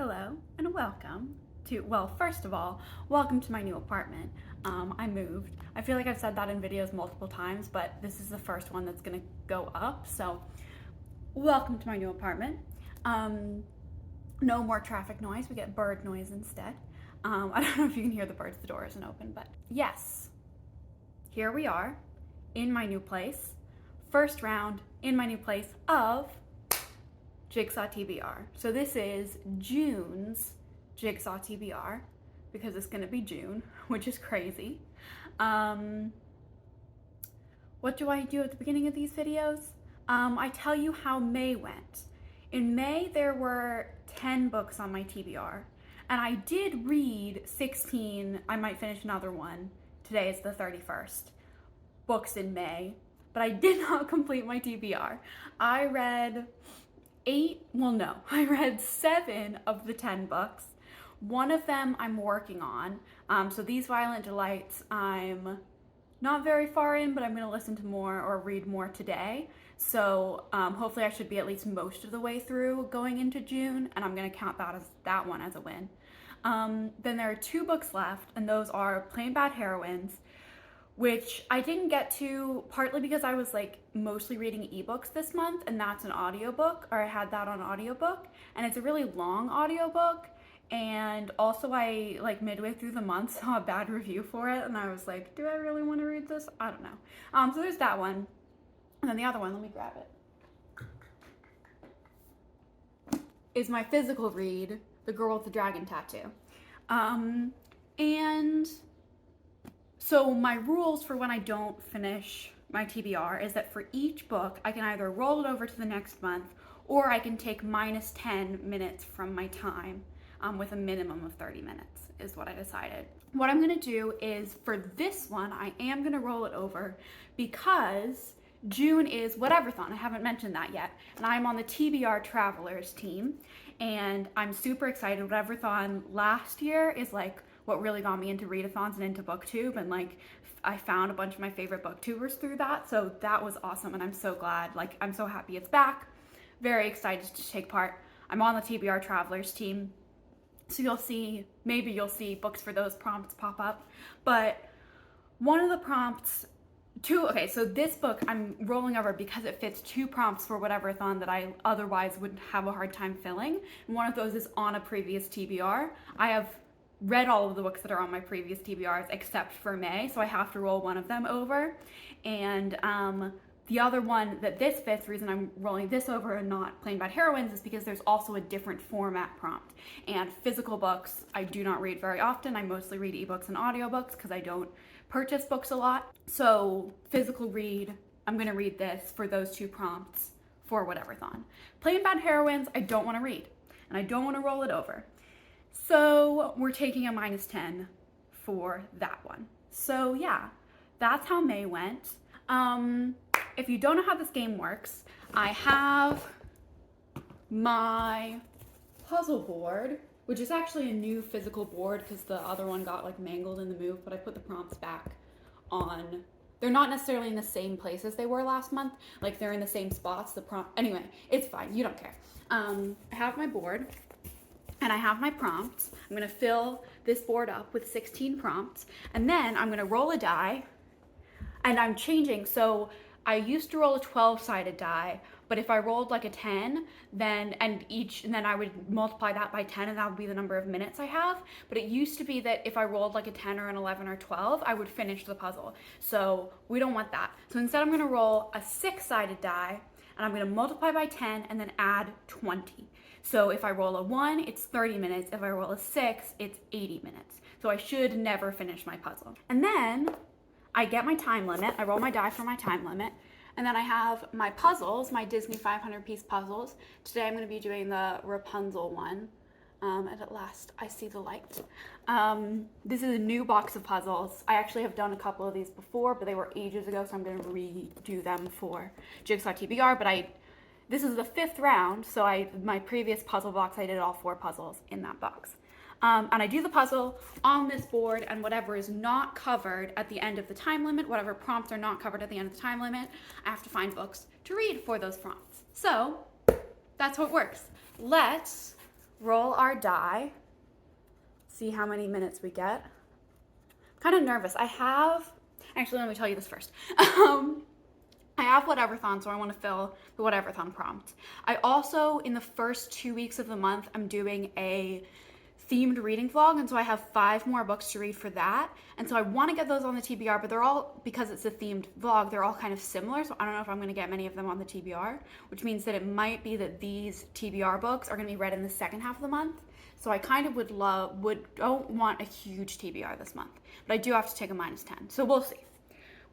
Hello and welcome to, well, first of all, welcome to my new apartment. I moved. I feel like I've said that in videos multiple times, but this is the first one that's gonna go up, so welcome to my new apartment. No more traffic noise, we get bird noise instead. I don't know if you can hear the birds, the door isn't open, but yes, here we are in my new place. First round in my new place of JIGSAW TBR. So this is June's JIGSAW TBR because it's gonna be June, which is crazy. What do I do at the beginning of these videos? I tell you how May went. In May, there were 10 books on my TBR, and I did read 16, I might finish another one. Today is the 31st, books in May, but I did not complete my TBR. I read I read 7 of the 10 books. One of them I'm working on. So These Violent Delights, I'm not very far in, but I'm gonna listen to more or read more today. So hopefully I should be at least most of the way through going into June, and I'm gonna count that one as a win. Then there are 2 books left, and those are Plain Bad Heroines, which I didn't get to partly because I was like mostly reading ebooks this month, and that's an audiobook, or I had that on audiobook, and it's a really long audiobook. And also I, like midway through the month, saw a bad review for it, and I was like, do I really want to read this? I don't know. So there's that one. And then the other one, let me grab it, is my physical read, The Girl with the Dragon Tattoo. And so my rules for when I don't finish my TBR is that for each book, I can either roll it over to the next month, or I can take minus 10 minutes from my time, with a minimum of 30 minutes is what I decided. What I'm gonna do is, for this one, I am gonna roll it over because June is Whateverthon. I haven't mentioned that yet. And I'm on the TBR Travelers team, and I'm super excited. Whateverthon last year is like what really got me into readathons and into booktube, and like I found a bunch of my favorite booktubers through that, so that was awesome, and I'm so glad, like I'm so happy it's back. Very excited to take part. I'm on the TBR Travelers team, so maybe you'll see books for those prompts pop up. But one of the prompts, so this book I'm rolling over because it fits 2 prompts for Whateverthon that I otherwise would have a hard time filling. And one of those is on a previous TBR. I have read all of the books that are on my previous TBRs except for May, so I have to roll one of them over. And the other one that this fits, the reason I'm rolling this over and not Plain Bad Heroines, is because there's also a different format prompt. And physical books, I do not read very often. I mostly read ebooks and audiobooks because I don't purchase books a lot. So physical read, I'm gonna read this for those 2 prompts for Whateverthon. Plain Bad Heroines, I don't wanna read, and I don't wanna roll it over. So we're taking a minus 10 for that one. So yeah, that's how May went. If you don't know how this game works, I have my puzzle board, which is actually a new physical board because the other one got like mangled in the move, but I put the prompts back on. They're not necessarily in the same place as they were last month. Like they're in the same spots, anyway, it's fine, you don't care. I have my board and I have my prompts. I'm gonna fill this board up with 16 prompts, and then I'm gonna roll a die, and I'm changing. So I used to roll a 12-sided die, but if I rolled like a 10, then I would multiply that by 10, and that would be the number of minutes I have. But it used to be that if I rolled like a 10 or an 11 or 12, I would finish the puzzle. So we don't want that. So instead I'm gonna roll a 6-sided die, and I'm gonna multiply by 10 and then add 20. So if I roll a 1, it's 30 minutes. If I roll a 6, it's 80 minutes. So I should never finish my puzzle. And then I get my time limit. I roll my die for my time limit. And then I have my puzzles, my Disney 500-piece puzzles. Today I'm going to be doing the Rapunzel one. And at last I see the light. This is a new box of puzzles. I actually have done a couple of these before, but they were ages ago, so I'm going to redo them for JIGSAW TBR. But this is the 5th round, so my previous puzzle box, I did all 4 puzzles in that box. And I do the puzzle on this board, and whatever is not covered at the end of the time limit, whatever prompts are not covered at the end of the time limit, I have to find books to read for those prompts. So that's how it works. Let's roll our die, see how many minutes we get. I'm kind of nervous. Actually, let me tell you this first. I have Whatever-thon, so I want to fill the Whatever-thon prompt. I also, in the first 2 weeks of the month, I'm doing a themed reading vlog, and so I have 5 more books to read for that. And so I want to get those on the TBR, but they're all, because it's a themed vlog, they're all kind of similar, so I don't know if I'm going to get many of them on the TBR, which means that it might be that these TBR books are going to be read in the second half of the month. So I kind of don't want a huge TBR this month, but I do have to take a -10, so we'll see.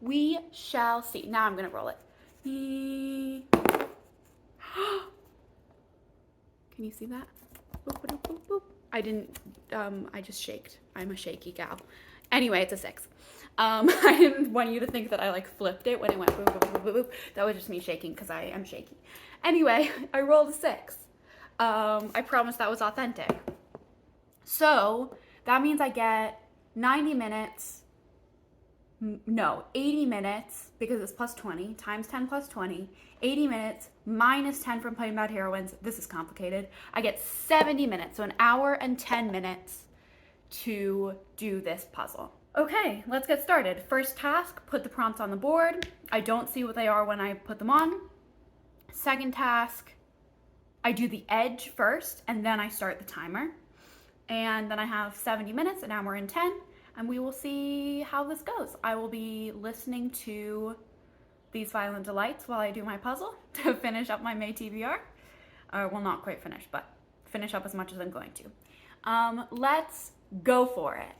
We shall see. Now I'm gonna roll it. Can you see that? Boop, boop, boop, boop. I didn't, I just shaked. I'm a shaky gal. Anyway, it's a 6. I didn't want you to think that I like flipped it when it went boop, boop, boop, boop, boop. That was just me shaking because I am shaky. Anyway, I rolled a 6. I promise that was authentic. So that means I get 90 minutes. No, 80 minutes, because it's plus 20, times 10 plus 20, 80 minutes minus 10 from playing Bad Heroines. This is complicated. I get 70 minutes, so 1 hour and 10 minutes to do this puzzle. Okay, let's get started. First task, put the prompts on the board. I don't see what they are when I put them on. Second task, I do the edge first, and then I start the timer. And then I have 70 minutes, 1 hour and 10. And we will see how this goes. I will be listening to these Violent Delights while I do my puzzle to finish up my May TBR. Well, not quite finish, but finish up as much as I'm going to. Let's go for it.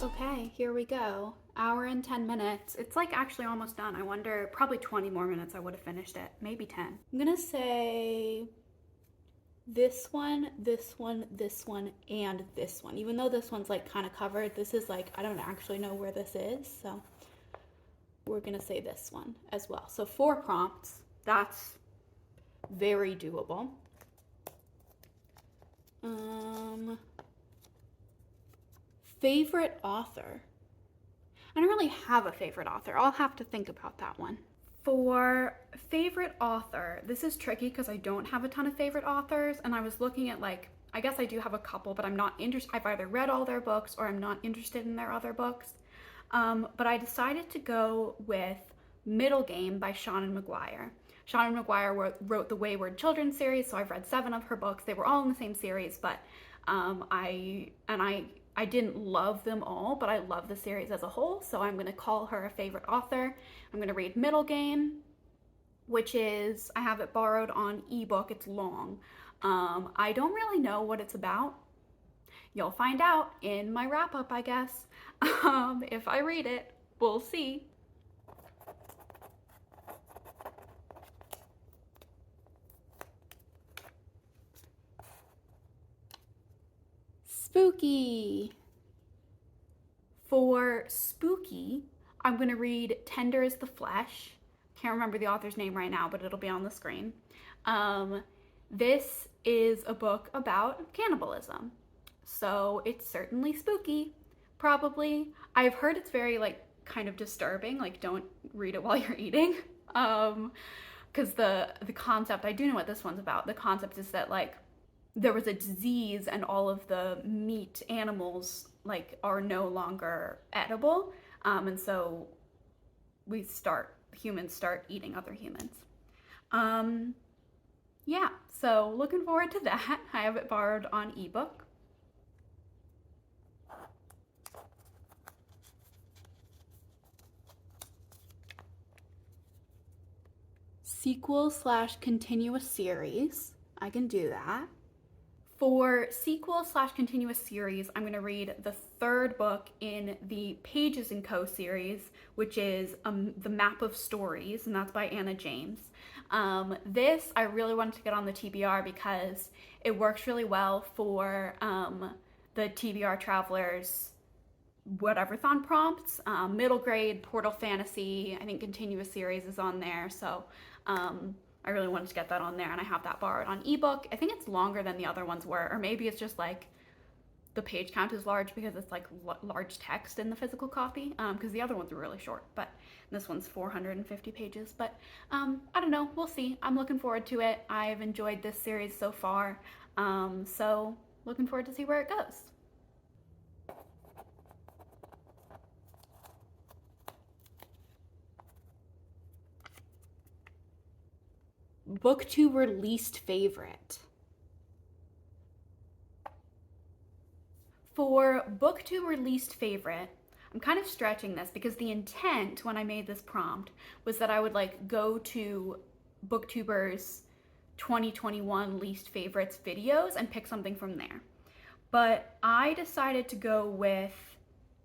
Okay, here we go. Hour and 10 minutes. It's like actually almost done. I wonder, probably 20 more minutes I would have finished it. Maybe 10. I'm gonna say this one, this one, this one, and this one. Even though this one's like kind of covered, this is like, I don't actually know where this is, so we're gonna say this one as well. So 4 prompts, that's very doable. Favorite author. I don't really have a favorite author. I'll have to think about that one. For favorite author, this is tricky because I don't have a ton of favorite authors, and I was looking at like, I guess I do have a couple, but I'm not interested. I've either read all their books or I'm not interested in their other books. But I decided to go with Middle Game by Seanan McGuire. Shauna McGuire wrote the Wayward Children series, so I've read 7 of her books. They were all in the same series, but I didn't love them all, but I love the series as a whole, so I'm going to call her a favorite author. I'm going to read Middle Game, which is, I have it borrowed on ebook. It's long. I don't really know what it's about. You'll find out in my wrap-up, I guess. If I read it, we'll see. Spooky. For spooky, I'm going to read Tender as the Flesh. Can't remember the author's name right now, but it'll be on the screen. This is a book about cannibalism. So it's certainly spooky, probably. I've heard it's very, like, kind of disturbing. Like, don't read it while you're eating. Because the concept, I do know what this one's about. The concept is that, like, there was a disease and all of the meat animals, like, are no longer edible. And so humans start eating other humans. Yeah, so looking forward to that. I have it borrowed on ebook. Sequel/continuous series. I can do that. For sequel/continuous series, I'm going to read the 3rd book in the Pages & Co. series, which is The Map of Stories, and that's by Anna James. This, I really wanted to get on the TBR because it works really well for the TBR Travelers Whatever-thon prompts. Middle grade, Portal Fantasy, I think continuous series is on there, so I really wanted to get that on there, and I have that borrowed on ebook. I think it's longer than the other ones were, or maybe it's just like the page count is large because it's like large text in the physical copy, because the other ones were really short, but this one's 450 pages. But I don't know, we'll see. I'm looking forward to it. I've enjoyed this series so far, so looking forward to see where it goes. Booktuber least favorite. For Booktuber least favorite, I'm kind of stretching this because the intent when I made this prompt was that I would like go to Booktubers 2021 least favorites videos and pick something from there. But I decided to go with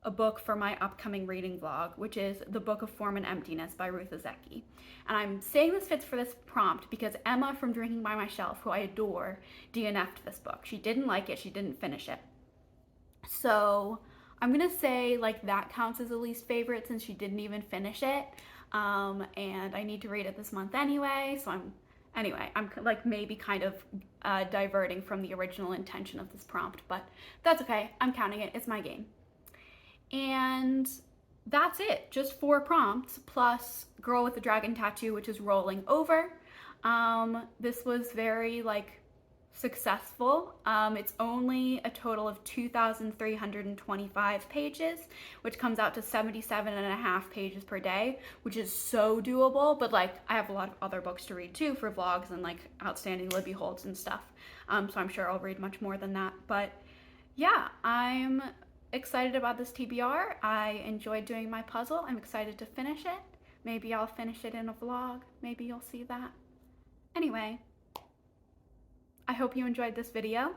a book for my upcoming reading vlog, which is The Book of Form and Emptiness by Ruth Ozeki. And I'm saying this fits for this prompt because Emma from Drinking by My Shelf, who I adore, DNF'd this book. She didn't like it, she didn't finish it. So I'm gonna say like that counts as a least favorite since she didn't even finish it. And I need to read it this month anyway, so I'm like maybe kind of diverting from the original intention of this prompt, but that's okay, I'm counting it, it's my game. And that's it, just 4 prompts plus Girl with the Dragon Tattoo, which is rolling over. This was very like successful. It's only a total of 2,325 pages, which comes out to 77.5 pages per day, which is so doable. But like I have a lot of other books to read too for vlogs and like outstanding Libby holds and stuff. So I'm sure I'll read much more than that. But yeah, I'm excited about this TBR. I enjoyed doing my puzzle. I'm excited to finish it. Maybe I'll finish it in a vlog. Maybe you'll see that. Anyway, I hope you enjoyed this video.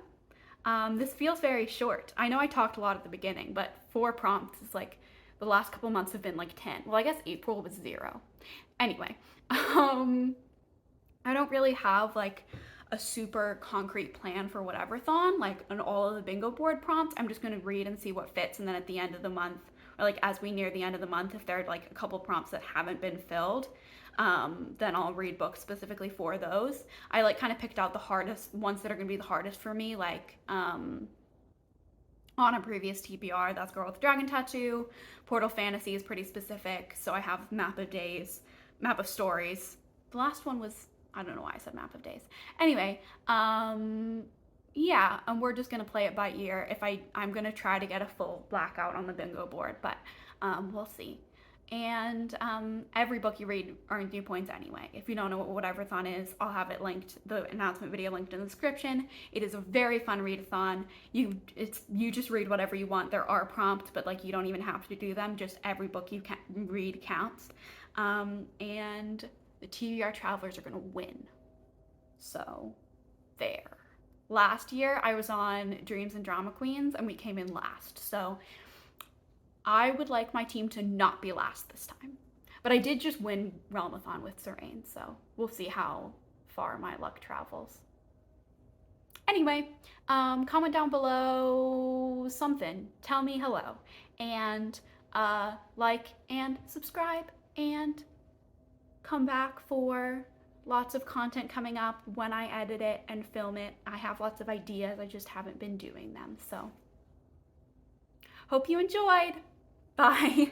This feels very short. I know I talked a lot at the beginning, but 4 prompts is like, the last couple months have been like 10. Well, I guess April was 0. Anyway, I don't really have like a super concrete plan for Whatever-thon, like on all of the bingo board prompts. I'm just gonna read and see what fits, and then at the end of the month, or like as we near the end of the month, if there are like a couple prompts that haven't been filled, then I'll read books specifically for those. I like kind of picked out the hardest ones that are gonna be the hardest for me, like on a previous TBR, that's Girl with the Dragon Tattoo. Portal Fantasy is pretty specific, so I have Map of Days, Map of Stories. The last one was, I don't know why I said Map of Days. Anyway, yeah, and we're just gonna play it by ear. I'm gonna try to get a full blackout on the bingo board, but we'll see. And every book you read earns you points anyway. If you don't know what Whatever-thon is, I'll have it linked, the announcement video linked in the description. It is a very fun readathon. You just read whatever you want. There are prompts, but like you don't even have to do them. Just every book you can read counts. And the TBR Travelers are gonna win. So there. Last year I was on Dreams and Drama Queens and we came in last. So I would like my team to not be last this time. But I did just win Realmathon with Serene, so we'll see how far my luck travels. Anyway, comment down below something. Tell me hello. And like and subscribe and come back for lots of content coming up when I edit it and film it. I have lots of ideas, I just haven't been doing them. So hope you enjoyed. Bye.